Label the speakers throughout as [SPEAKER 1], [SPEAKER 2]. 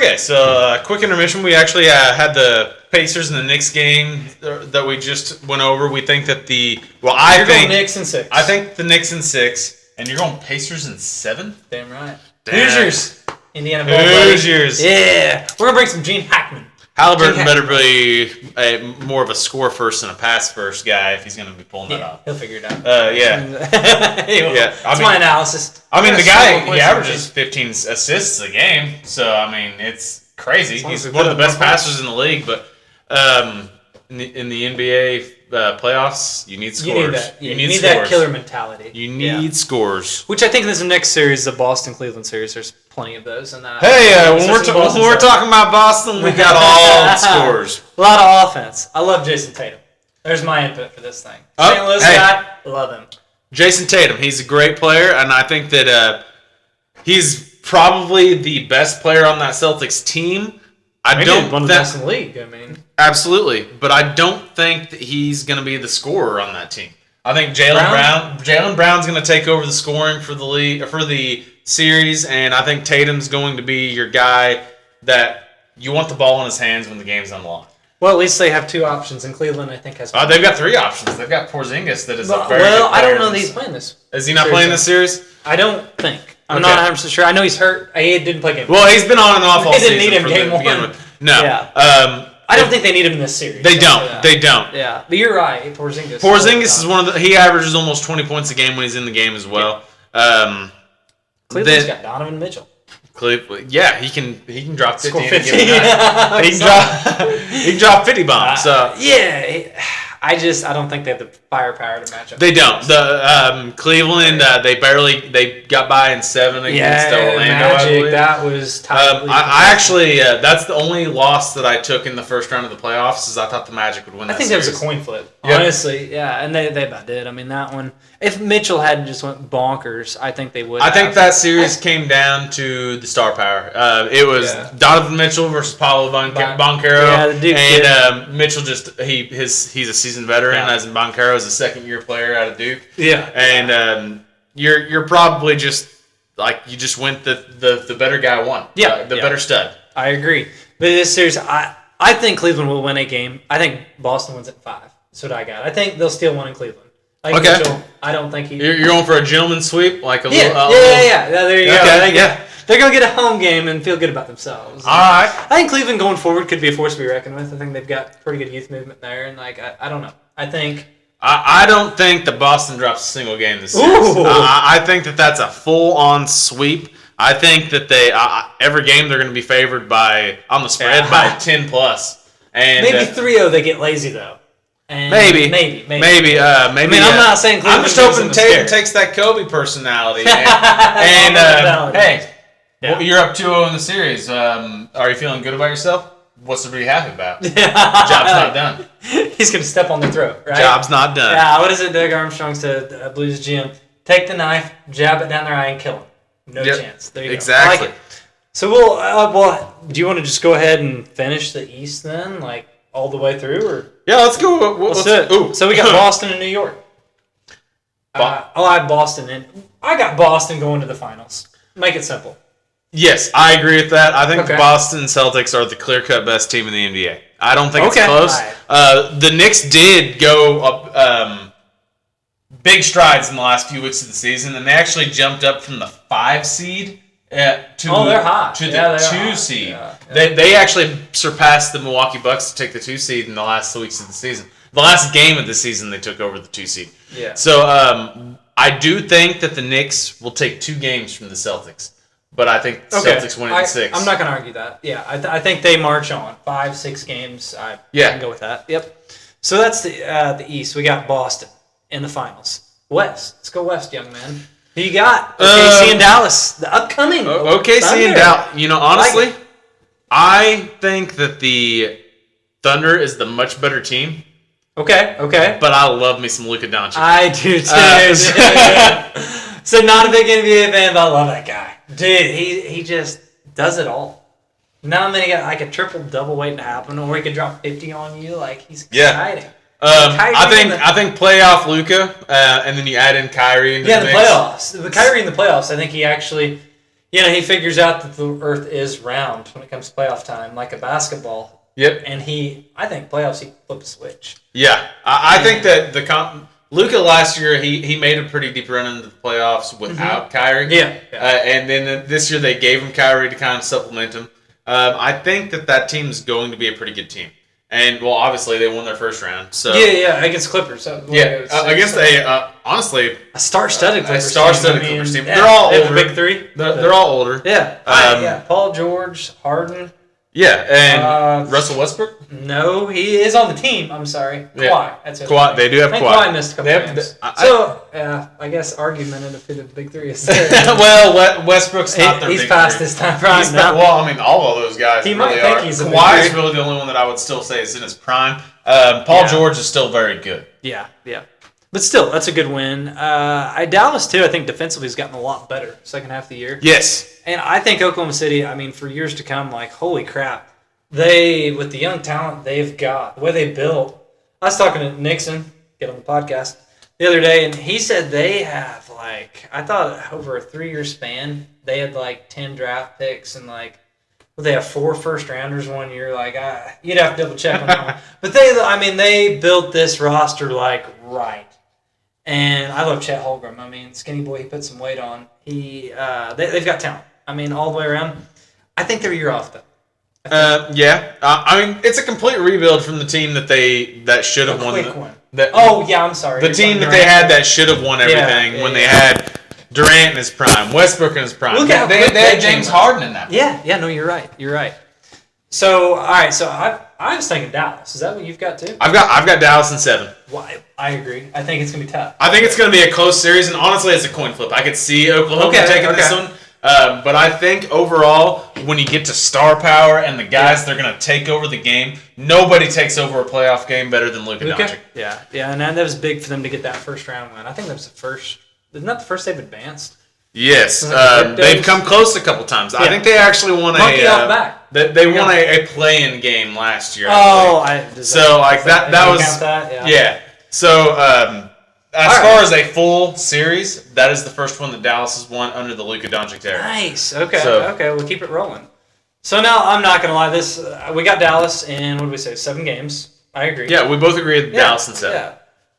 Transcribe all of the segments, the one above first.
[SPEAKER 1] Okay, so quick intermission. We actually had the Pacers and the Knicks game that we just went over. We think that
[SPEAKER 2] You're going Knicks in 6.
[SPEAKER 1] I think the Knicks in 6, and you're going Pacers in 7.
[SPEAKER 2] Damn right.
[SPEAKER 1] Damn.
[SPEAKER 2] Hoosiers, Indiana ball.
[SPEAKER 1] Hoosiers.
[SPEAKER 2] Yeah, we're gonna bring some Gene Hackman.
[SPEAKER 1] Halliburton better be more of a score first and a pass first guy if he's going to be pulling that off.
[SPEAKER 2] He'll figure it out.
[SPEAKER 1] Yeah.
[SPEAKER 2] Yeah. That's my analysis.
[SPEAKER 1] I mean, the guy, he averages 15 assists a game. So, I mean, it's crazy. He's one of the best passers in the league. But in the NBA playoffs, you need scores.
[SPEAKER 2] You need that killer mentality.
[SPEAKER 1] You need scores.
[SPEAKER 2] Which I think this next series, the Boston-Cleveland series, there's plenty of those. And
[SPEAKER 1] when we're talking about Boston, we got all the scores.
[SPEAKER 2] A lot of offense. I love Jason Tatum. There's my input for this thing. St. Louis guy, love him.
[SPEAKER 1] Jason Tatum, he's a great player, and I think that he's probably the best player on that Celtics team.
[SPEAKER 2] One of the best in the league. I mean,
[SPEAKER 1] absolutely, but I don't think that he's going to be the scorer on that team. I think Jaylen Brown's going to take over the scoring for the league for the series, and I think Tatum's going to be your guy that you want the ball in his hands when the game's unlocked.
[SPEAKER 2] Well, at least they have 2 options, and Cleveland, I think, has.
[SPEAKER 1] They've got 3 options. They've got Porzingis that is a very good player.
[SPEAKER 2] Well, I don't know that he's playing this.
[SPEAKER 1] Is he not playing this series?
[SPEAKER 2] I don't think. I'm not 100% sure. I know he's hurt. He didn't play game 1.
[SPEAKER 1] Well, he's been on and off all season.
[SPEAKER 2] They didn't need him game 1.
[SPEAKER 1] No.
[SPEAKER 2] Yeah. I don't think they need him in this series.
[SPEAKER 1] They don't. They don't.
[SPEAKER 2] Yeah. But you're right. Porzingis
[SPEAKER 1] is one of the. He averages almost 20 points a game when he's in the game as well.
[SPEAKER 2] Yeah. Cleveland's got Donovan Mitchell.
[SPEAKER 1] Cleveland, yeah, he can drop 50.
[SPEAKER 2] Score 50.
[SPEAKER 1] He can drop 50 bombs.
[SPEAKER 2] I don't think they have the firepower to match up.
[SPEAKER 1] They don't. The Cleveland, they got by in 7 against Orlando.
[SPEAKER 2] Magic,
[SPEAKER 1] I believe.
[SPEAKER 2] that was tight.
[SPEAKER 1] I actually that's the only loss that I took in the first round of the playoffs. Is I thought the Magic would win.
[SPEAKER 2] I think that was a coin flip. Honestly, and they about did. I mean, that one. If Mitchell hadn't just went bonkers, I think they would.
[SPEAKER 1] I think that series came down to the star power. It was Donovan Mitchell versus Paulo Banchero, and Mitchell he's a seasoned veteran, as Banchero is a second-year player out of Duke.
[SPEAKER 2] Yeah,
[SPEAKER 1] and you're probably just like you just went the better guy won.
[SPEAKER 2] Yeah,
[SPEAKER 1] the better stud.
[SPEAKER 2] I agree. But this series, I think Cleveland will win a game. I think Boston wins at 5. That's what I got. I think they'll steal one in Cleveland. Mitchell, I don't think he.
[SPEAKER 1] You're going for a gentleman's sweep, like a little.
[SPEAKER 2] There you go. They're gonna get a home game and feel good about themselves.
[SPEAKER 1] All right.
[SPEAKER 2] I think Cleveland going forward could be a force to be reckoned with. I think they've got pretty good youth movement there, and I don't know.
[SPEAKER 1] I don't think that Boston drops a single game this series. I think that's a full-on sweep. I think that every game they're going to be favored on the spread by 10+. And
[SPEAKER 2] maybe 3-0 they get lazy though. And
[SPEAKER 1] maybe.
[SPEAKER 2] I mean, I'm not saying Cleveland.
[SPEAKER 1] I'm just hoping Tatum takes that Kobe personality. You're up 2-0 in the series. Are you feeling good about yourself? What's to be happy about? Job's not done.
[SPEAKER 2] He's going to step on the throat, right?
[SPEAKER 1] Job's not done.
[SPEAKER 2] Yeah, what is it Doug Armstrong said at Blues Gym? Take the knife, jab it down their eye, and kill him. No chance. There you
[SPEAKER 1] go.
[SPEAKER 2] Like it. So we'll do you want to just go ahead and finish the East then, like all the way through? Or?
[SPEAKER 1] Yeah, let's go.
[SPEAKER 2] Let's do it. So we got Boston and New York. I'll add Boston in. I got Boston going to the finals. Make it simple.
[SPEAKER 1] Yes, I agree with that. I think the Boston Celtics are the clear-cut best team in the NBA. I don't think it's close. Right. The Knicks did go up big strides in the last few weeks of the season, and they actually jumped up from the 5 seed
[SPEAKER 2] they're hot.
[SPEAKER 1] to the 2 seed. Yeah. They actually surpassed the Milwaukee Bucks to take the 2 seed in the last weeks of the season. The last game of the season, they took over the 2 seed.
[SPEAKER 2] Yeah.
[SPEAKER 1] So I do think that the Knicks will take 2 games from the Celtics. But I think Celtics win it in 6.
[SPEAKER 2] I'm not going to argue that. Yeah, I think they march on 5-6 games. I can go with that. Yep. So that's the East. We got Boston in the finals. West. Let's go West, young man. Who you got? OKC and Dallas. The upcoming.
[SPEAKER 1] OKC and Dallas. You know, honestly, I think that the Thunder is the much better team.
[SPEAKER 2] Okay.
[SPEAKER 1] But I love me some Luka Doncic.
[SPEAKER 2] I do too. So not a big NBA fan, but I love that guy. Dude, he just does it all. Not many guys, like a triple-double waiting to happen, or he could drop 50 on you. Like, he's exciting.
[SPEAKER 1] I think playoff Luka, and then you add in Kyrie into the mix.
[SPEAKER 2] The playoffs. The Kyrie in the playoffs, I think he actually, he figures out that the Earth is round when it comes to playoff time, like a basketball.
[SPEAKER 1] Yep.
[SPEAKER 2] And I think playoffs, he flipped a switch.
[SPEAKER 1] Yeah. I think that Luka last year, he made a pretty deep run into the playoffs without Kyrie.
[SPEAKER 2] Yeah.
[SPEAKER 1] And then this year they gave him Kyrie to kind of supplement him. I think that team is going to be a pretty good team. And, well, obviously they won their first round. So
[SPEAKER 2] Yeah, against Clippers.
[SPEAKER 1] Against honestly...
[SPEAKER 2] a star-studded Clippers
[SPEAKER 1] Clippers team.
[SPEAKER 2] Yeah,
[SPEAKER 1] They're all older.
[SPEAKER 2] The big three.
[SPEAKER 1] They're all older.
[SPEAKER 2] Yeah. Paul George, Harden.
[SPEAKER 1] Yeah, and Russell Westbrook?
[SPEAKER 2] No, he is on the team. I'm sorry. Kawhi. That's it.
[SPEAKER 1] Kawhi. They do have Kawhi.
[SPEAKER 2] Kawhi missed a couple games. I guess argumentative who the big three is.
[SPEAKER 1] Well, Westbrook's not their big three.
[SPEAKER 2] He's past his time prime now.
[SPEAKER 1] Well, I mean, all of those guys
[SPEAKER 2] he
[SPEAKER 1] really
[SPEAKER 2] might think
[SPEAKER 1] are.
[SPEAKER 2] He's a
[SPEAKER 1] Kawhi is really the only one that I would still say is in his prime. Paul George is still very good.
[SPEAKER 2] Yeah. But still, that's a good win. Dallas, too, I think defensively has gotten a lot better second half of the year.
[SPEAKER 1] Yes.
[SPEAKER 2] And I think Oklahoma City, for years to come, holy crap. With the young talent they've got, the way they built. I was talking to Nixon, get on the podcast, the other day, and he said they have, I thought over a 3-year span, they had 10 draft picks and they have 4 first-rounders 1 year. You'd have to double-check on that one. But they built this roster, right. And I love Chet Holmgren. Skinny boy, he put some weight on. They've got talent. All the way around. I think they're a year off, though.
[SPEAKER 1] It's a complete rebuild from the team that should have won.
[SPEAKER 2] I'm sorry.
[SPEAKER 1] The team that they had that should have won everything when they had Durant in his prime, Westbrook in his prime.
[SPEAKER 2] Look at
[SPEAKER 1] they had James Harden in that.
[SPEAKER 2] Yeah. No, you're right. So, all right. So I was thinking Dallas. Is that what you've got too?
[SPEAKER 1] I've got Dallas in 7.
[SPEAKER 2] Well, I agree. I think it's gonna be tough.
[SPEAKER 1] I think it's gonna be a close series, and honestly, it's a coin flip. I could see Oklahoma taking this one. But I think overall, when you get to star power and the guys that are going to take over the game, nobody takes over a playoff game better than Luka Doncic.
[SPEAKER 2] Yeah, and that was big for them to get that first round win. I think that was the first. Isn't that the first they've advanced?
[SPEAKER 1] Yes, they've come close a couple times. Yeah. I think they actually won They won a play-in game last year.
[SPEAKER 2] That
[SPEAKER 1] was yeah. So. As far as a full series, that is the first one that Dallas has won under the Luka Doncic era.
[SPEAKER 2] Nice. Okay, we'll keep it rolling. So now I'm not gonna lie. We got Dallas in 7 games. I agree.
[SPEAKER 1] Yeah, we both agree with Dallas in 7.
[SPEAKER 2] Yeah.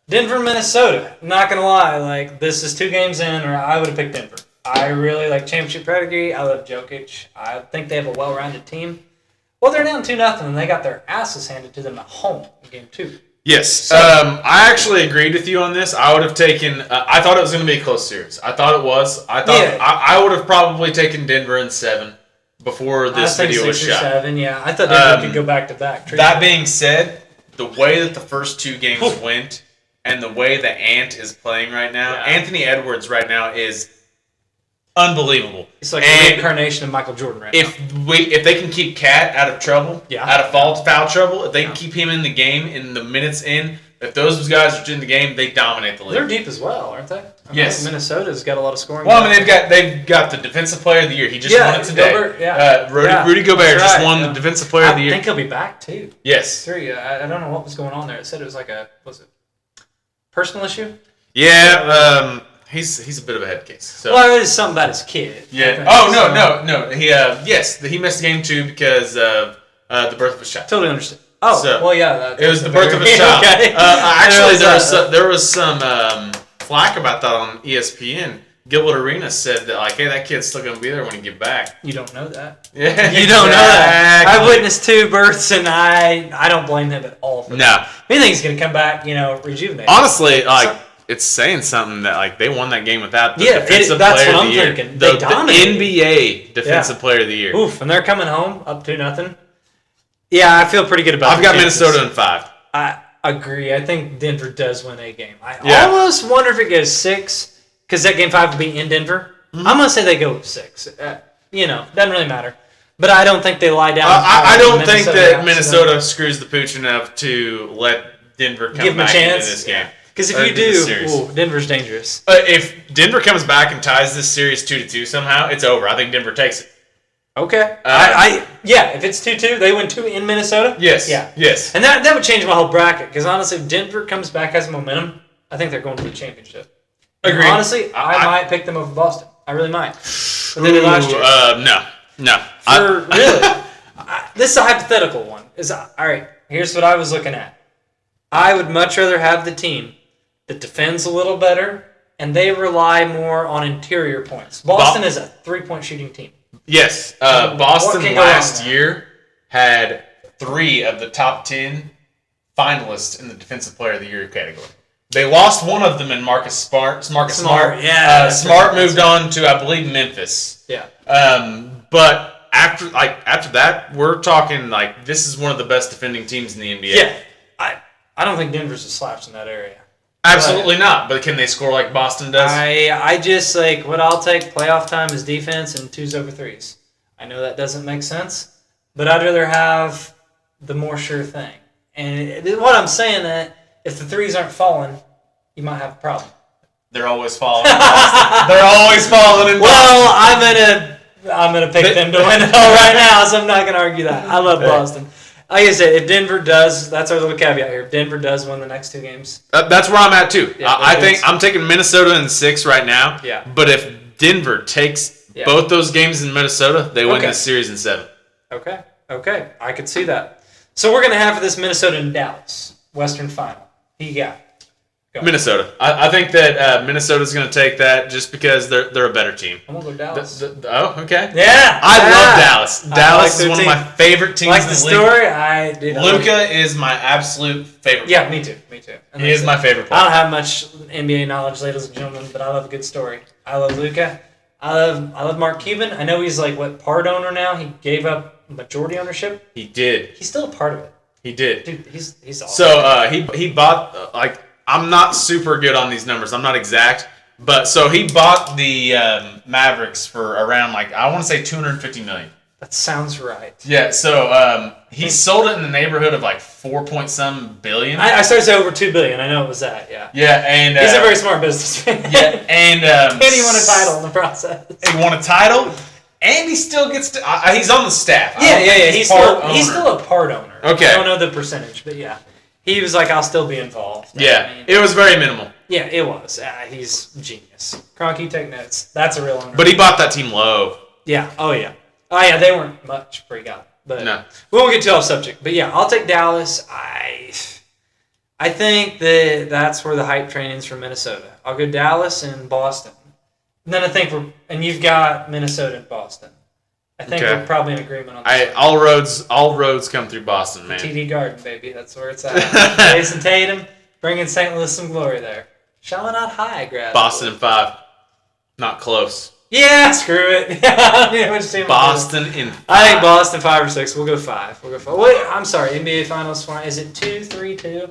[SPEAKER 2] Denver, Minnesota. Not gonna lie. This is 2 games in, or I would have picked Denver. I really like championship pedigree. I love Jokic. I think they have a well-rounded team. Well, they're down 2-0, and they got their asses handed to them at home in game 2.
[SPEAKER 1] Yes, I actually agreed with you on this. I would have taken. I thought it was going to be a close series. I thought it was. I thought I would have probably taken Denver in 7 before this video was shot.
[SPEAKER 2] 7, yeah. I thought Denver could go back to back.
[SPEAKER 1] That being said, the way that the first 2 games went, and the way the Ant is playing right now, Anthony Edwards right now is unbelievable.
[SPEAKER 2] It's like a reincarnation of Michael Jordan right now.
[SPEAKER 1] If they can keep Cat out of trouble, out of foul trouble, if they can keep him in the game in the minutes in, if those guys are in the game, they dominate the league.
[SPEAKER 2] They're deep as well, aren't they?
[SPEAKER 1] Yes.
[SPEAKER 2] Minnesota's got a lot of scoring.
[SPEAKER 1] Well, they've got the defensive player of the year. He just won it today. Rudy Gobert just won the defensive player of the year.
[SPEAKER 2] I think he'll be back too.
[SPEAKER 1] Yes.
[SPEAKER 2] I don't know what was going on there. It said it was personal issue?
[SPEAKER 1] Yeah. He's a bit of a head case. So.
[SPEAKER 2] Well, it is something about his kid.
[SPEAKER 1] Yeah. Oh no. He missed game 2 because of the birth of his child.
[SPEAKER 2] Totally understand. Oh, so, well, yeah.
[SPEAKER 1] It was the birth of his child.
[SPEAKER 2] Okay.
[SPEAKER 1] Actually, there was some flack about that on ESPN. Gilbert Arenas said that hey, that kid's still gonna be there when you get back.
[SPEAKER 2] You don't know that.
[SPEAKER 1] Yeah,
[SPEAKER 2] you don't know that. I witnessed 2 births, and I don't blame him at all for that. He thinks he's gonna come back, rejuvenated.
[SPEAKER 1] Honestly, it's saying something that they won that game without the defensive
[SPEAKER 2] that's
[SPEAKER 1] player
[SPEAKER 2] what
[SPEAKER 1] of the
[SPEAKER 2] I'm
[SPEAKER 1] year.
[SPEAKER 2] Thinking. They dominated.
[SPEAKER 1] The NBA defensive player of the year.
[SPEAKER 2] Oof, and they're coming home up 2-0. Yeah, I feel pretty good about.
[SPEAKER 1] I've got Minnesota in 5.
[SPEAKER 2] I agree. I think Denver does win a game. I almost wonder if it goes 6 because that game 5 will be in Denver. Mm-hmm. I'm gonna say they go 6. Doesn't really matter. But I don't think they lie down.
[SPEAKER 1] I don't think that Minnesota screws the pooch enough to let Denver come back into this game.
[SPEAKER 2] Because if you do, Denver's dangerous.
[SPEAKER 1] If Denver comes back and ties this series 2-2 somehow, it's over. I think Denver takes it.
[SPEAKER 2] Okay. If it's 2-2, they win 2 in Minnesota?
[SPEAKER 1] Yes.
[SPEAKER 2] Yeah.
[SPEAKER 1] Yes.
[SPEAKER 2] And that would change my whole bracket, because honestly, if Denver comes back, has momentum, I think they're going to the championship.
[SPEAKER 1] Agreed.
[SPEAKER 2] Honestly, I might pick them over Boston. I really might. than they did last year?
[SPEAKER 1] No.
[SPEAKER 2] Really? This is a hypothetical one. All right, here's what I was looking at. I would much rather have the team that defends a little better, and they rely more on interior points. Boston is a three-point shooting team.
[SPEAKER 1] Yes. Boston last year had 3 of the top 10 finalists in the Defensive Player of the Year category. They lost one of them in Marcus Smart.
[SPEAKER 2] Yeah.
[SPEAKER 1] Smart moved on to, I believe, Memphis.
[SPEAKER 2] Yeah.
[SPEAKER 1] But after that, we're talking like this is one of the best defending teams in the NBA.
[SPEAKER 2] Yeah. I don't think Denver's a slouch in that area.
[SPEAKER 1] Absolutely not. But can they score like Boston does?
[SPEAKER 2] I just what I'll take playoff time is defense and 2s over 3s. I know that doesn't make sense, but I'd rather have the more sure thing. And what I'm saying that if the 3s aren't falling, you might have a problem.
[SPEAKER 1] They're always falling. They're always falling in Boston.
[SPEAKER 2] Well, I'm gonna pick them to win it all right now, so I'm not gonna argue that. I love Boston. Like I said, if Denver does, that's our little caveat here. If Denver does win the next 2 games,
[SPEAKER 1] that's where I'm at too.
[SPEAKER 2] Yeah,
[SPEAKER 1] I think I'm taking Minnesota in 6 right now.
[SPEAKER 2] Yeah.
[SPEAKER 1] But if Denver takes both those games in Minnesota, they win this series in 7.
[SPEAKER 2] Okay, I could see that. So we're gonna have for this Minnesota and Dallas Western Final. Who you got? Go.
[SPEAKER 1] Minnesota. I think that Minnesota's going to take that just because they're a better team.
[SPEAKER 2] I'm going to go Dallas.
[SPEAKER 1] Okay.
[SPEAKER 2] Yeah.
[SPEAKER 1] I love Dallas. Dallas is one of my favorite teams
[SPEAKER 2] in the league.
[SPEAKER 1] Luka is my absolute favorite player.
[SPEAKER 2] Yeah, me too.
[SPEAKER 1] He is my favorite player.
[SPEAKER 2] I don't have much NBA knowledge, ladies and gentlemen, but I love a good story. I love Luka. I love Mark Cuban. I know he's part owner now. He gave up majority ownership.
[SPEAKER 1] He did.
[SPEAKER 2] He's still a part of it.
[SPEAKER 1] He did.
[SPEAKER 2] Dude, he's awesome.
[SPEAKER 1] So he bought I'm not super good on these numbers. I'm not exact, but so he bought the Mavericks for around I want to say $250 million.
[SPEAKER 2] That sounds right.
[SPEAKER 1] Yeah. So he sold it in the neighborhood of 4-point-some billion.
[SPEAKER 2] I started to say over $2 billion. I know it was that. Yeah.
[SPEAKER 1] Yeah, and
[SPEAKER 2] he's a very smart businessman.
[SPEAKER 1] Yeah, and
[SPEAKER 2] and he won a title in the process.
[SPEAKER 1] He won a title, and he still gets to. He's on the staff.
[SPEAKER 2] Yeah. He's still a part owner.
[SPEAKER 1] Okay.
[SPEAKER 2] I don't know the percentage, but yeah. He was I'll still be involved.
[SPEAKER 1] Yeah, it was very minimal.
[SPEAKER 2] Yeah, it was. He's genius. Cronky, take notes. That's a real owner.
[SPEAKER 1] But he bought that team low.
[SPEAKER 2] Yeah. Oh, yeah. They weren't much before he got it. But
[SPEAKER 1] no.
[SPEAKER 2] We won't get too off subject. But yeah, I'll take Dallas. I think that's where the hype train is for Minnesota. I'll go Dallas and Boston. And then I think and you've got Minnesota and Boston. I think we're probably in agreement on that.
[SPEAKER 1] All roads come through Boston, man.
[SPEAKER 2] TD Garden, baby. That's where it's at. Jason Tatum, bringing St. Louis some glory there. Shall I not high, grab?
[SPEAKER 1] Boston in 5. Not close.
[SPEAKER 2] Yeah, screw it.
[SPEAKER 1] Boston in 5.
[SPEAKER 2] I think Boston 5 or 6. We'll go 5. Wait, I'm sorry. NBA Finals. Is it 2-3-2?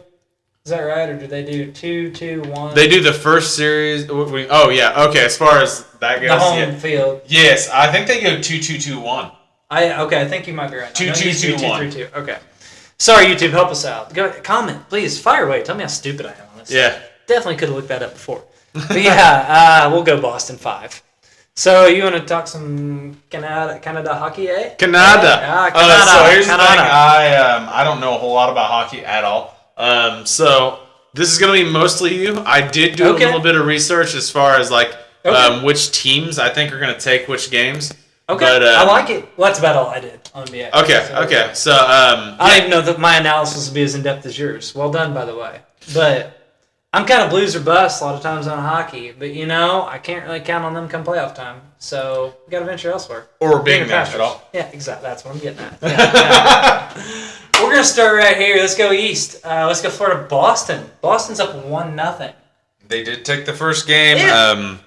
[SPEAKER 2] Is that right, or do they do 2-2-1?
[SPEAKER 1] They do the first series. Oh yeah, okay. As far as that goes,
[SPEAKER 2] the home field.
[SPEAKER 1] Yes, I think they go 2-2-2-1.
[SPEAKER 2] I think you might be right.
[SPEAKER 1] 2-2-2-1.
[SPEAKER 2] 2-3-2. Okay. Sorry, YouTube, help us out. Go comment, please. Fire away. Tell me how stupid I am on this.
[SPEAKER 1] Yeah.
[SPEAKER 2] Definitely could have looked that up before. But yeah, we'll go Boston 5. So you want to talk some Canada hockey, eh?
[SPEAKER 1] Canada.
[SPEAKER 2] Canada.
[SPEAKER 1] So here's the thing. I don't know a whole lot about hockey at all. So this is going to be mostly you. I did do a little bit of research as far as which teams I think are going to take which games.
[SPEAKER 2] Okay,
[SPEAKER 1] but,
[SPEAKER 2] I like it. Well, that's about all I did on NBA.
[SPEAKER 1] Okay. So
[SPEAKER 2] I don't even know that my analysis will be as in depth as yours. Well done, by the way. But I'm kind of blues or bust a lot of times on hockey. But I can't really count on them come playoff time. So we got to venture elsewhere.
[SPEAKER 1] Or being matched at all.
[SPEAKER 2] Yeah, exactly. That's what I'm getting at. Yeah. We're going to start right here. Let's go east. Let's go Florida. Boston. Boston's up 1-0.
[SPEAKER 1] They did take the first game.
[SPEAKER 2] Yeah. And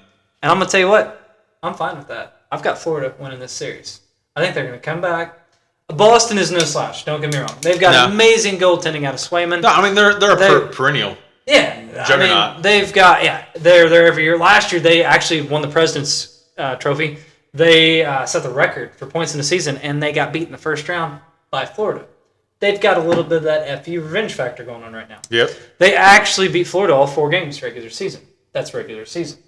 [SPEAKER 2] I'm going to tell you what. I'm fine with that. I've got Florida winning this series. I think they're going to come back. Boston is no slouch. Don't get me wrong. They've got amazing goaltending out of Swayman.
[SPEAKER 1] No, I mean, they're a perennial.
[SPEAKER 2] Yeah.
[SPEAKER 1] Juggernaut.
[SPEAKER 2] They've got, they're there every year. Last year, they actually won the President's Trophy. They set the record for points in the season, and they got beat in the first round by Florida. They've got a little bit of that FU revenge factor going on right now.
[SPEAKER 1] Yep.
[SPEAKER 2] They actually beat Florida all 4 games regular season. That's regular season.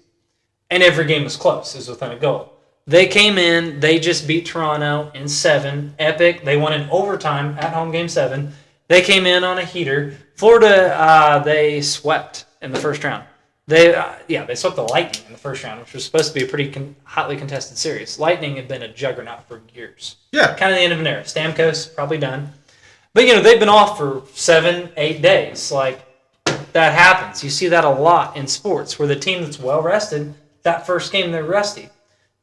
[SPEAKER 2] And every game was close. It was within a goal. They came in. They just beat Toronto in 7. Epic. They won in overtime at home game 7. They came in on a heater. Florida, they swept in the first round. They swept the Lightning in the first round, which was supposed to be a pretty hotly contested series. Lightning had been a juggernaut for years.
[SPEAKER 1] Yeah.
[SPEAKER 2] Kind of the end of an era. Stamkos, probably done. But, they've been off for 7-8 days. Like, that happens. You see that a lot in sports where the team that's well-rested, that first game they're rusty.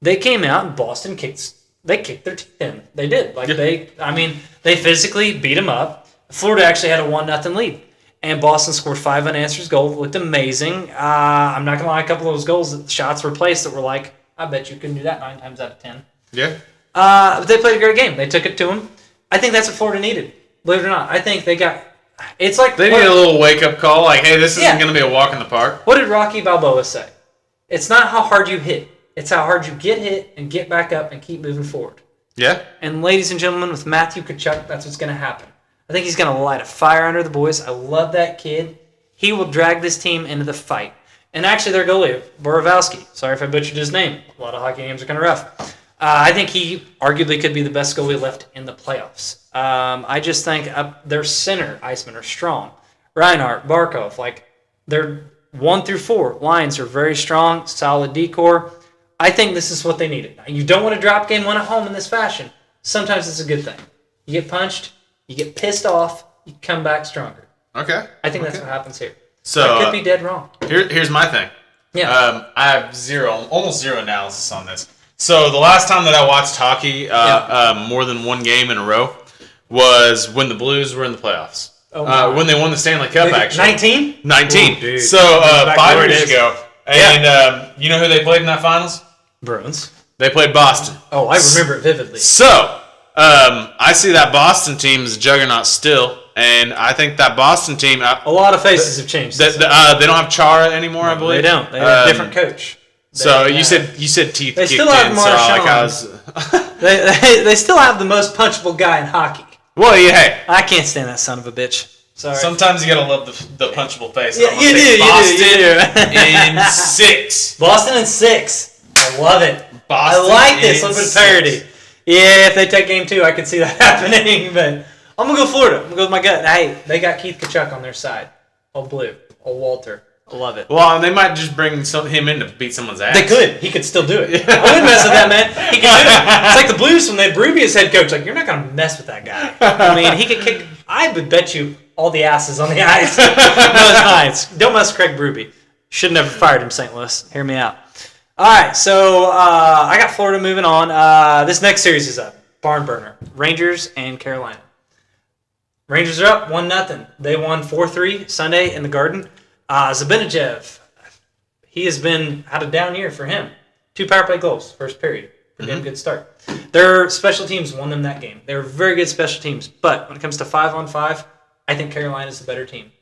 [SPEAKER 2] They came out and Boston kicked their teeth in. They did. They physically beat them up. Florida actually had a 1-0 lead. And Boston scored 5 unanswered goals. Looked amazing. I'm not going to lie, a couple of those goals, shots were placed that were like, I bet you couldn't do that 9 times out of 10.
[SPEAKER 1] Yeah.
[SPEAKER 2] But they played a great game. They took it to them. I think that's what Florida needed. Believe it or not. I think they got... It's like...
[SPEAKER 1] They need a little wake-up call. Like, hey, this isn't going to be a walk in the park.
[SPEAKER 2] What did Rocky Balboa say? It's not how hard you hit. It's how hard you get hit and get back up and keep moving forward.
[SPEAKER 1] Yeah.
[SPEAKER 2] And ladies and gentlemen, with Matthew Tkachuk, that's what's going to happen. I think he's going to light a fire under the boys. I love that kid. He will drag this team into the fight. And actually, their goalie, Borovowski. Sorry if I butchered his name. A lot of hockey names are kind of rough. I think he arguably could be the best goalie left in the playoffs. I just think their center icemen are strong. Reinhart, Barkov, their 1 through 4 lines are very strong, solid decor. I think this is what they needed. Now, you don't want to drop game 1 at home in this fashion. Sometimes it's a good thing. You get punched, you get pissed off, you come back stronger.
[SPEAKER 1] Okay.
[SPEAKER 2] I think that's what happens here.
[SPEAKER 1] So
[SPEAKER 2] I could be dead wrong.
[SPEAKER 1] Here's my thing.
[SPEAKER 2] Yeah.
[SPEAKER 1] I have almost zero analysis on this. So the last time that I watched hockey, more than one game in a row, was when the Blues were in the playoffs. When they won the Stanley Cup, actually.
[SPEAKER 2] 19?
[SPEAKER 1] 19.
[SPEAKER 2] Ooh,
[SPEAKER 1] so 5 years ago. And you know who they played in that finals?
[SPEAKER 2] Bruins.
[SPEAKER 1] They played Boston.
[SPEAKER 2] Oh, I remember it vividly.
[SPEAKER 1] So, I see that Boston team as a juggernaut still, and I think that Boston team...
[SPEAKER 2] a lot of faces have changed.
[SPEAKER 1] They don't have Chara anymore, I believe.
[SPEAKER 2] They don't. They have a different coach.
[SPEAKER 1] You said teeth.
[SPEAKER 2] They still have
[SPEAKER 1] Marchand.
[SPEAKER 2] They still have the most punchable guy in hockey.
[SPEAKER 1] Well, yeah. Hey,
[SPEAKER 2] I can't stand that son of a bitch. Sorry.
[SPEAKER 1] Sometimes you gotta love the punchable face.
[SPEAKER 2] Yeah, you do.
[SPEAKER 1] Boston in 6.
[SPEAKER 2] Boston in 6. I love it.
[SPEAKER 1] Boston
[SPEAKER 2] I like this. A little bit of parody. Yeah, if they take game 2, I could see that happening. But I'm gonna go Florida. I'm gonna go with my gut. Hey, they got Keith Tkachuk on their side. Old Blue. Old Walter. I love it.
[SPEAKER 1] Well, they might just bring him in to beat someone's ass.
[SPEAKER 2] They could. He could still do it. I wouldn't mess with that, man. He could do it. It's like the Blues when they had Berube as head coach. Like, you're not going to mess with that guy. I mean, he could kick... I would bet you all the asses on the ice. No, don't mess with Craig Berube. Should have never fired him, St. Louis. Hear me out. All right, so I got Florida moving on. This next series is a barn burner. Rangers and Carolina. Rangers are up 1-0. They won 4-3 Sunday in the Garden. Zibanejad, he has had a down year for him. 2 power play goals, first period. Pretty damn good start. Their special teams won them that game. They were very good special teams. But when it comes to 5-on-5, I think Carolina's the better team.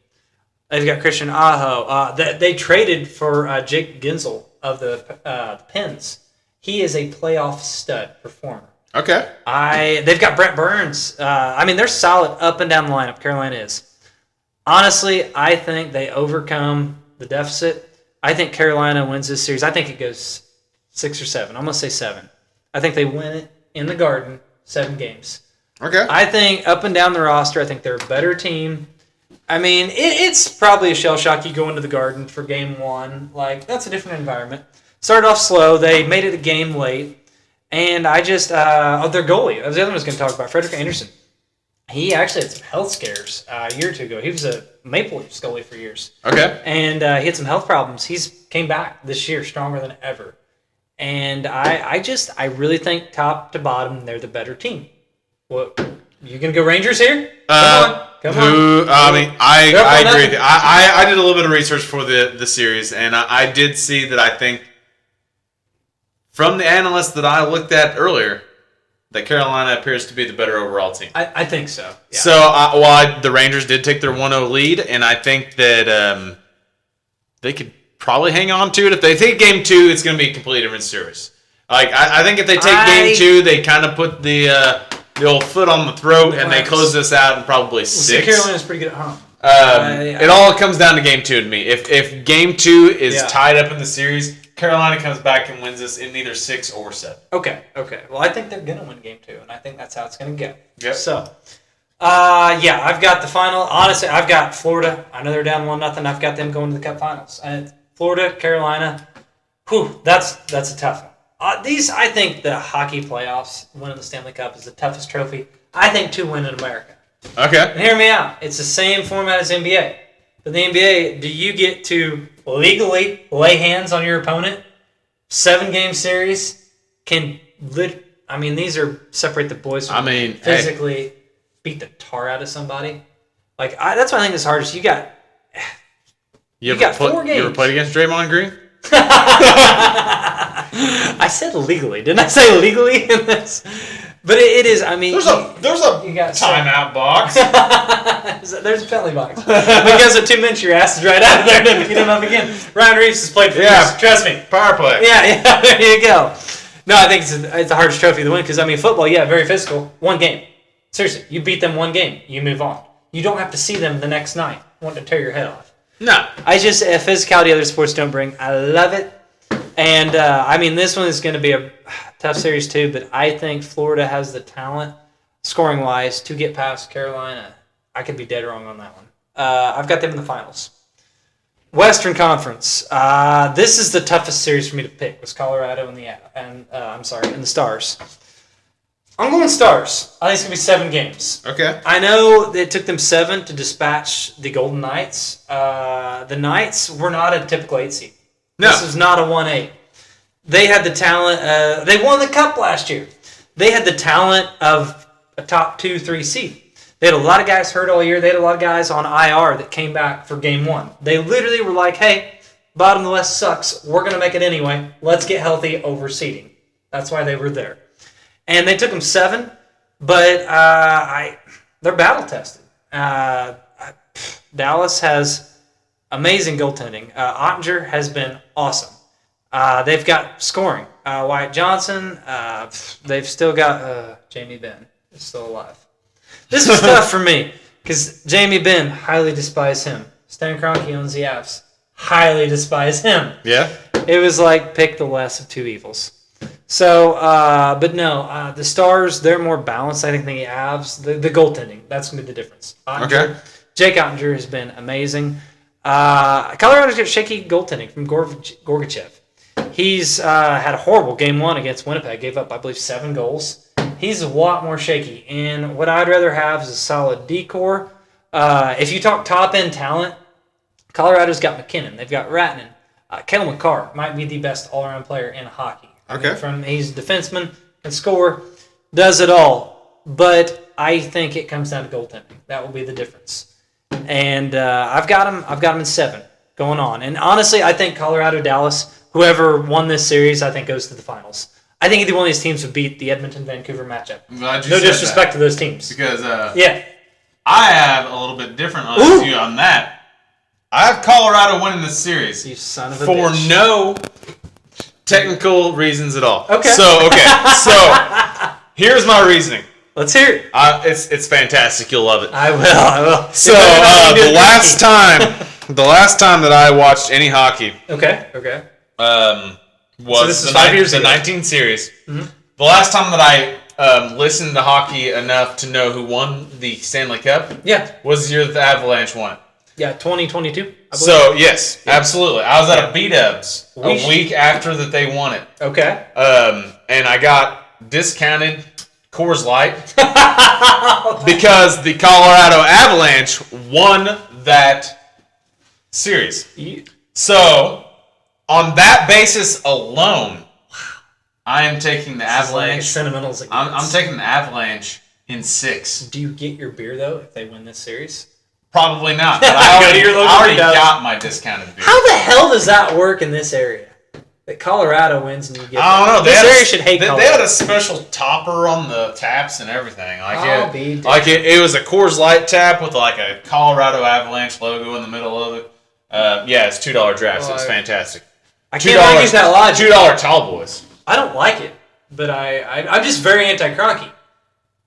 [SPEAKER 2] They've got Christian Aho. They traded for Jake Gensel of the Pens. He is a playoff stud performer.
[SPEAKER 1] Okay.
[SPEAKER 2] They've got Brent Burns. They're solid up and down the lineup. Carolina is. Honestly, I think they overcome the deficit. I think Carolina wins this series. I think it goes 6 or 7. I'm going to say 7. I think they win it in the Garden, 7 games.
[SPEAKER 1] Okay.
[SPEAKER 2] I think up and down the roster, I think they're a better team. It's probably a shell shock you go into the Garden for game 1. Like, that's a different environment. Started off slow. They made it a game late. And I just, their goalie, the other one I was going to talk about, Frederik Andersen. He actually had some health scares a year or 2 ago. He was a Maple Leafs goalie for years.
[SPEAKER 1] Okay.
[SPEAKER 2] And he had some health problems. He's came back this year stronger than ever. And I really think top to bottom, they're the better team. What, you going to go Rangers here? Come on.
[SPEAKER 1] I agree with you. I did a little bit of research for the series, and I did see that I think from the analysts that I looked at earlier, that Carolina appears to be the better overall team.
[SPEAKER 2] I think so. Yeah.
[SPEAKER 1] So, the Rangers did take their 1-0 lead, and I think that they could probably hang on to it. If they take Game 2, it's going to be a completely different series. I think if they take Game 2, they kind of put the old foot on the throat, and they close this out in probably 6.
[SPEAKER 2] Carolina's pretty good at home.
[SPEAKER 1] It all comes down to Game 2 to me. If Game 2 is tied up in the series, Carolina comes back and wins this in either 6 or 7.
[SPEAKER 2] Okay. Well, I think they're going to win Game 2, and I think that's how it's going to go.
[SPEAKER 1] Yep.
[SPEAKER 2] So, I've got the final. Honestly, I've got Florida. I know they're down 1-0. I've got them going to the Cup Finals. And Florida, Carolina. Whew, that's a tough one. I think the hockey playoffs, winning the Stanley Cup, is the toughest trophy I think to win in America.
[SPEAKER 1] Okay.
[SPEAKER 2] And hear me out. It's the same format as NBA. But the NBA, do you get to legally lay hands on your opponent? 7-game series these are separate the boys from physically beat the tar out of somebody. That's why I think it's hardest. You got 4 games.
[SPEAKER 1] You ever played against Draymond Green?
[SPEAKER 2] I said legally. Didn't I say legally in this? But it is. I mean,
[SPEAKER 1] there's a timeout box.
[SPEAKER 2] There's a penalty box. Because of 2 minutes, your ass is right out of there to beat him up again. Ryan Reeves has played for years. Trust me.
[SPEAKER 1] Power play.
[SPEAKER 2] Yeah. There you go. No, I think it's the hardest trophy to win because football. Yeah, very physical. 1 game. Seriously, you beat them 1 game, you move on. You don't have to see them the next night wanting to tear your head off.
[SPEAKER 1] No.
[SPEAKER 2] Physicality other sports don't bring. I love it. And, this one is going to be a tough series too, but I think Florida has the talent, scoring-wise, to get past Carolina. I could be dead wrong on that one. I've got them in the finals. Western Conference. This is the toughest series for me to pick. Was Colorado and the Stars. I'm going Stars. I think it's going to be 7 games.
[SPEAKER 1] Okay.
[SPEAKER 2] I know it took them 7 to dispatch the Golden Knights. The Knights were not a typical 8 seed.
[SPEAKER 1] No.
[SPEAKER 2] This was not a 1-8. They had the talent. They won the Cup last year. They had the talent of a top 2-3 seed. They had a lot of guys hurt all year. They had a lot of guys on IR that came back for Game 1. They literally were like, hey, bottom of the West sucks. We're going to make it anyway. Let's get healthy over seeding. That's why they were there. And they took them 7, but they're battle-tested. Dallas has amazing goaltending. Ottinger has been awesome. They've got scoring. Wyatt Johnson. They've still got Jamie Benn is still alive. This was tough for me because Jamie Benn, highly despise him. Stan Kroenke owns the Avs. Highly despise him.
[SPEAKER 1] Yeah.
[SPEAKER 2] It was like pick the less of 2 evils. So, but no, the Stars, they're more balanced, I think, than the Avs. The goaltending, that's going to be the difference.
[SPEAKER 1] Okay.
[SPEAKER 2] Jake Ottinger has been amazing. Colorado's got shaky goaltending from Gorgachev. He's had a horrible Game 1 against Winnipeg. Gave up, I believe, 7 goals. He's a lot more shaky. And what I'd rather have is a solid D-core. If you talk top-end talent, Colorado's got McKinnon. They've got Ratnan. Cale Makar might be the best all-around player in hockey.
[SPEAKER 1] Okay.
[SPEAKER 2] He's a defenseman, can score, does it all. But I think it comes down to goaltending. That will be the difference. And I've got him in 7 going on. And honestly, I think Colorado, Dallas, whoever won this series, I think goes to the finals. I think either one of these teams would beat the Edmonton-Vancouver matchup. No disrespect to those teams.
[SPEAKER 1] Because
[SPEAKER 2] yeah,
[SPEAKER 1] I have a little bit different on you on that. I have Colorado winning this series.
[SPEAKER 2] You son of a bitch.
[SPEAKER 1] For no technical reasons at all.
[SPEAKER 2] Okay.
[SPEAKER 1] So here's my reasoning.
[SPEAKER 2] Let's hear it.
[SPEAKER 1] It's fantastic. You'll love it.
[SPEAKER 2] I will.
[SPEAKER 1] So the last time that I watched any hockey.
[SPEAKER 2] Okay.
[SPEAKER 1] Was
[SPEAKER 2] this is 5 years ago.
[SPEAKER 1] The 19 series.
[SPEAKER 2] Mm-hmm.
[SPEAKER 1] The last time that I listened to hockey enough to know who won the Stanley Cup.
[SPEAKER 2] Yeah.
[SPEAKER 1] Was the year that the Avalanche won it.
[SPEAKER 2] Yeah, 2022. I believe.
[SPEAKER 1] So yes, absolutely. I was at a B-Dubs a week after that they won it.
[SPEAKER 2] Okay.
[SPEAKER 1] And I got discounted Coors Light because the Colorado Avalanche won that series. So on that basis alone, I am taking the Avalanche.
[SPEAKER 2] Sentimentals.
[SPEAKER 1] I'm taking the Avalanche in 6.
[SPEAKER 2] Do you get your beer though if they win this series?
[SPEAKER 1] Probably not. But I already got my discounted beer.
[SPEAKER 2] How the hell does that work in this area? That Colorado wins and you get.
[SPEAKER 1] I don't know.
[SPEAKER 2] This area should hate Colorado.
[SPEAKER 1] They had a special topper on the taps and everything. It was a Coors Light tap with like a Colorado Avalanche logo in the middle of it. It's $2 drafts. It's fantastic.
[SPEAKER 2] I can't argue that logic.
[SPEAKER 1] $2 tall boys.
[SPEAKER 2] I don't like it, but I'm just very anti-Kroenke.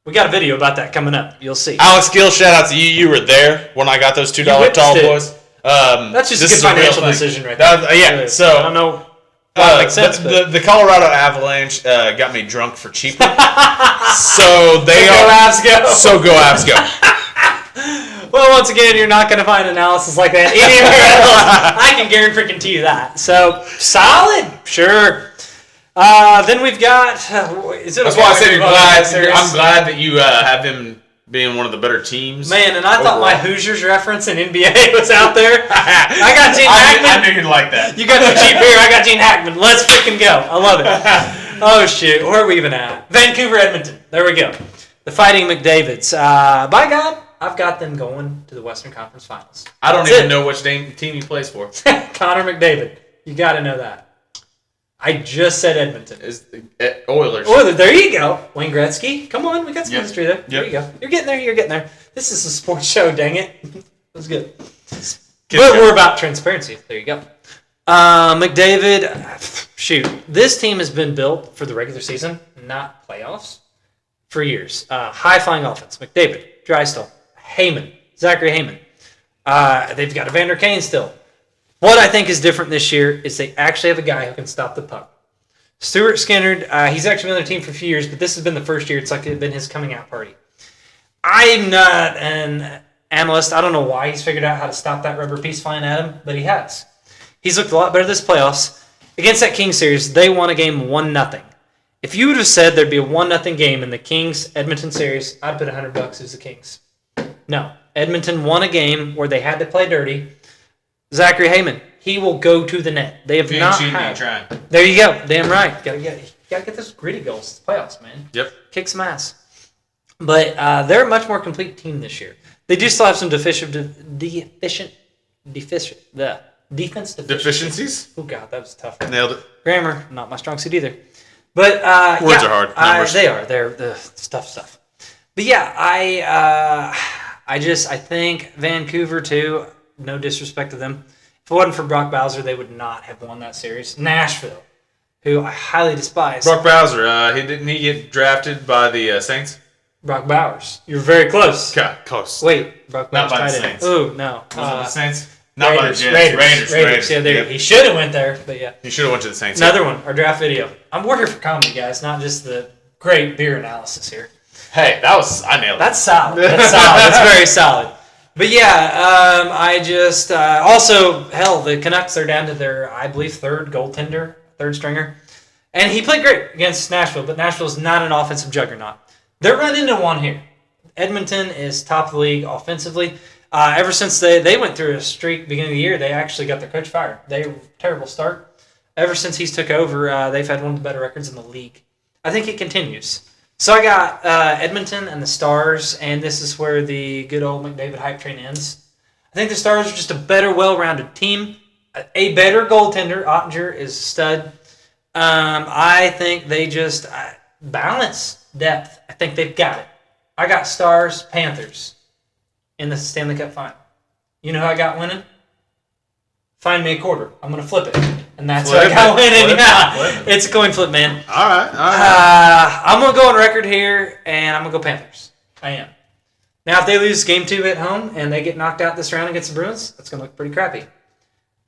[SPEAKER 2] We got a video about that coming up. You'll see.
[SPEAKER 1] Alex Gill, shout out to you. You were there when I got those $2 tall boys.
[SPEAKER 2] That's just a good financial decision right there.
[SPEAKER 1] Yeah. So
[SPEAKER 2] I don't know. That makes sense.
[SPEAKER 1] The Colorado Avalanche got me drunk for cheaper. So go
[SPEAKER 2] Avs go.
[SPEAKER 1] So go Avs go.
[SPEAKER 2] Well, once again, you're not going to find analysis like that anywhere else. I can can guarantee you that. So, solid. Sure. Then we've got... That's
[SPEAKER 1] why I said I'm glad that you have him being one of the better teams.
[SPEAKER 2] Man, and I thought my Hoosiers reference in NBA was out there. I got Gene Hackman.
[SPEAKER 1] I knew you'd like that.
[SPEAKER 2] You got the cheap beer. I got Gene Hackman. Let's freaking go. I love it. Oh, shoot. Where are we even at? Vancouver, Edmonton. There we go. The Fighting McDavids. By God, I've got them going to the Western Conference Finals.
[SPEAKER 1] I don't even know which team he plays for.
[SPEAKER 2] Connor McDavid. You got to know that. I just said Edmonton.
[SPEAKER 1] Oilers.
[SPEAKER 2] Oilers. There you go. Wayne Gretzky. Come on. We got some history there.
[SPEAKER 1] Yep.
[SPEAKER 2] There you go. You're getting there. This is a sports show, dang it. That's good. But we're about transparency. There you go. McDavid, shoot. This team has been built for the regular season, not playoffs, for years. High-flying offense. McDavid, Drysdale, Zachary Heyman. They've got Evander Kane still. What I think is different this year is they actually have a guy who can stop the puck. Stuart Skinner, he's actually been on their team for a few years, but this has been the first year. It's like it's been his coming out party. I'm not an analyst. I don't know why he's figured out how to stop that rubber piece flying at him, but he has. He's looked a lot better this playoffs. Against that Kings series, they won a game 1-0. If you would have said there'd be a 1-0 game in the Kings-Edmonton series, I'd put $100 as the Kings. No. Edmonton won a game where they had to play dirty. Zachary Heyman, he will go to the net. They have not had. There you go. Damn right. Gotta get those gritty goals. It's the playoffs, man.
[SPEAKER 1] Yep.
[SPEAKER 2] Kick some ass. But they're a much more complete team this year. They do still have some defensive
[SPEAKER 1] deficiencies.
[SPEAKER 2] Oh God, that was tough.
[SPEAKER 1] Nailed it.
[SPEAKER 2] Grammar, not my strong suit either. But
[SPEAKER 1] words are hard.
[SPEAKER 2] They are. They're the stuff. But yeah, I think Vancouver too. No disrespect to them. If it wasn't for Brock Bowser, they would not have won that series. Nashville, who I highly despise.
[SPEAKER 1] Brock Bowser, didn't he get drafted by the Saints?
[SPEAKER 2] Brock Bowers. You were very close.
[SPEAKER 1] Okay, close.
[SPEAKER 2] Wait, Brock Bowers
[SPEAKER 1] not by the Saints.
[SPEAKER 2] Oh, no.
[SPEAKER 1] Was it the Saints? Not
[SPEAKER 2] Raiders,
[SPEAKER 1] by the Jets.
[SPEAKER 2] Raiders. Yeah, there. Yep. He should have went there, but yeah.
[SPEAKER 1] He should have went to the Saints.
[SPEAKER 2] Another one, our draft video. I'm working for comedy, guys, not just the great beer analysis here.
[SPEAKER 1] Hey, I nailed it.
[SPEAKER 2] That's solid. That's very solid. But yeah, also, the Canucks are down to their, I believe, third stringer. And he played great against Nashville, but Nashville's not an offensive juggernaut. They're running into one here. Edmonton is top of the league offensively. Ever since they went through a streak beginning of the year, they actually got their coach fired. They were a terrible start. Ever since he's took over, they've had one of the better records in the league. I think it continues. So I got Edmonton and the Stars, and this is where the good old McDavid hype train ends. I think the Stars are just a better, well-rounded team. A better goaltender. Ottinger is a stud. I think they just balance depth. I think they've got it. I got Stars, Panthers in the Stanley Cup final. You know who I got winning? Find me a quarter. I'm going to flip it. And that's who I got winning. It's a coin flip, man.
[SPEAKER 1] All right.
[SPEAKER 2] I'm going to go on record here, and I'm going to go Panthers. I am. Now, if they lose Game 2 at home and they get knocked out this round against the Bruins, that's going to look pretty crappy.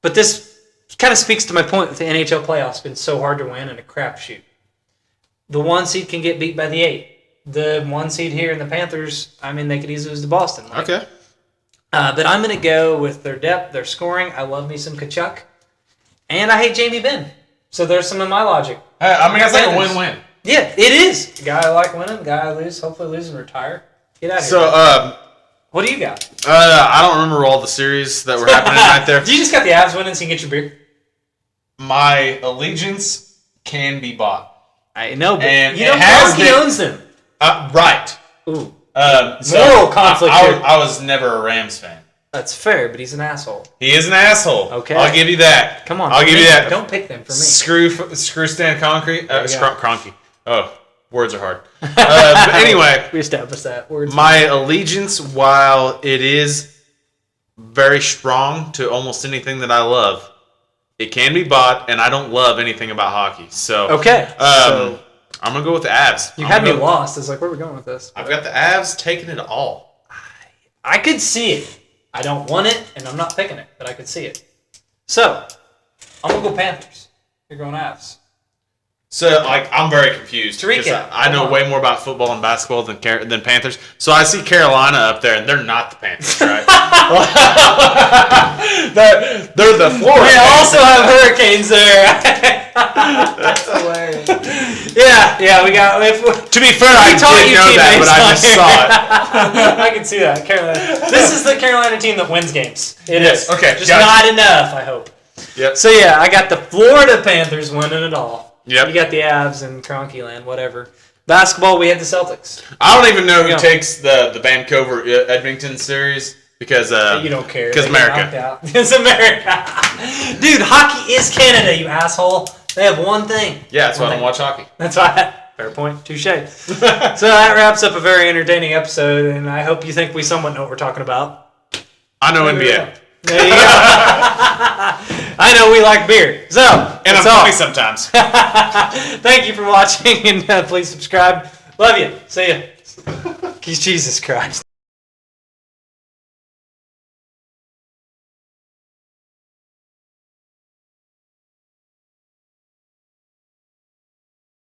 [SPEAKER 2] But this kind of speaks to my point that the NHL playoffs have been so hard to win and a crapshoot. The 1 seed can get beat by the 8. The 1 seed here in the Panthers, they could easily lose to Boston.
[SPEAKER 1] Okay.
[SPEAKER 2] But I'm going to go with their depth, their scoring. I love me some Kachuk. And I hate Jamie Benn. So there's some of my logic.
[SPEAKER 1] It's like a win-win.
[SPEAKER 2] Yeah, it is. Guy I like winning, guy I lose, hopefully lose and retire. Get out of here.
[SPEAKER 1] So,
[SPEAKER 2] what do you got?
[SPEAKER 1] I don't remember all the series that were happening tonight there.
[SPEAKER 2] You just got the Avs winning so you can get your beer?
[SPEAKER 1] My allegiance can be bought.
[SPEAKER 2] I know, but
[SPEAKER 1] and
[SPEAKER 2] Marky owns them.
[SPEAKER 1] Right.
[SPEAKER 2] Ooh.
[SPEAKER 1] Moral
[SPEAKER 2] conflict here.
[SPEAKER 1] I was never a Rams fan.
[SPEAKER 2] That's fair, but he's an asshole.
[SPEAKER 1] He is an asshole.
[SPEAKER 2] Okay.
[SPEAKER 1] I'll give you that.
[SPEAKER 2] Come on.
[SPEAKER 1] I'll give you that.
[SPEAKER 2] Don't pick them for me.
[SPEAKER 1] Screw Stan Kroenke. Kroenke. Oh, words are hard. But anyway.
[SPEAKER 2] We established that.
[SPEAKER 1] My allegiance, while it is very strong to almost anything that I love, it can be bought, and I don't love anything about hockey. So
[SPEAKER 2] okay.
[SPEAKER 1] I'm going to go with the Avs.
[SPEAKER 2] You had me lost. It's like, where are we going with this?
[SPEAKER 1] I've got the Avs taking it all.
[SPEAKER 2] I could see it. I don't want it, and I'm not picking it, but I could see it. So, I'm going to go Panthers. You're going Avs.
[SPEAKER 1] So, I'm very confused.
[SPEAKER 2] To recap,
[SPEAKER 1] I know way more about football and basketball than Panthers. So I see Carolina up there, and they're not the Panthers, right? they're the Florida.
[SPEAKER 2] We also have Hurricanes there.
[SPEAKER 1] That's hilarious.
[SPEAKER 2] Yeah, we got.
[SPEAKER 1] To be fair, I did know that, but I just saw it.
[SPEAKER 2] I can see that. Carolina. This is the Carolina team that wins games. It is.
[SPEAKER 1] Okay.
[SPEAKER 2] Just not enough, I hope.
[SPEAKER 1] Yep.
[SPEAKER 2] So, yeah, I got the Florida Panthers winning it all.
[SPEAKER 1] Yep.
[SPEAKER 2] You got the Avs and Kroenke land, whatever. Basketball, we had the Celtics.
[SPEAKER 1] I don't even know who takes the Vancouver Edmonton series because
[SPEAKER 2] you don't care.
[SPEAKER 1] Because America.
[SPEAKER 2] It's America. Dude, hockey is Canada, you asshole. They have one thing.
[SPEAKER 1] Yeah, that's why I don't watch hockey.
[SPEAKER 2] That's why. Fair point. Touche. So that wraps up a very entertaining episode, and I hope you think we somewhat know what we're talking about.
[SPEAKER 1] I know NBA.
[SPEAKER 2] There you go. I know we like beer. So,
[SPEAKER 1] and I'm funny sometimes.
[SPEAKER 2] Thank you for watching, and please subscribe. Love you. See ya. Jesus Christ.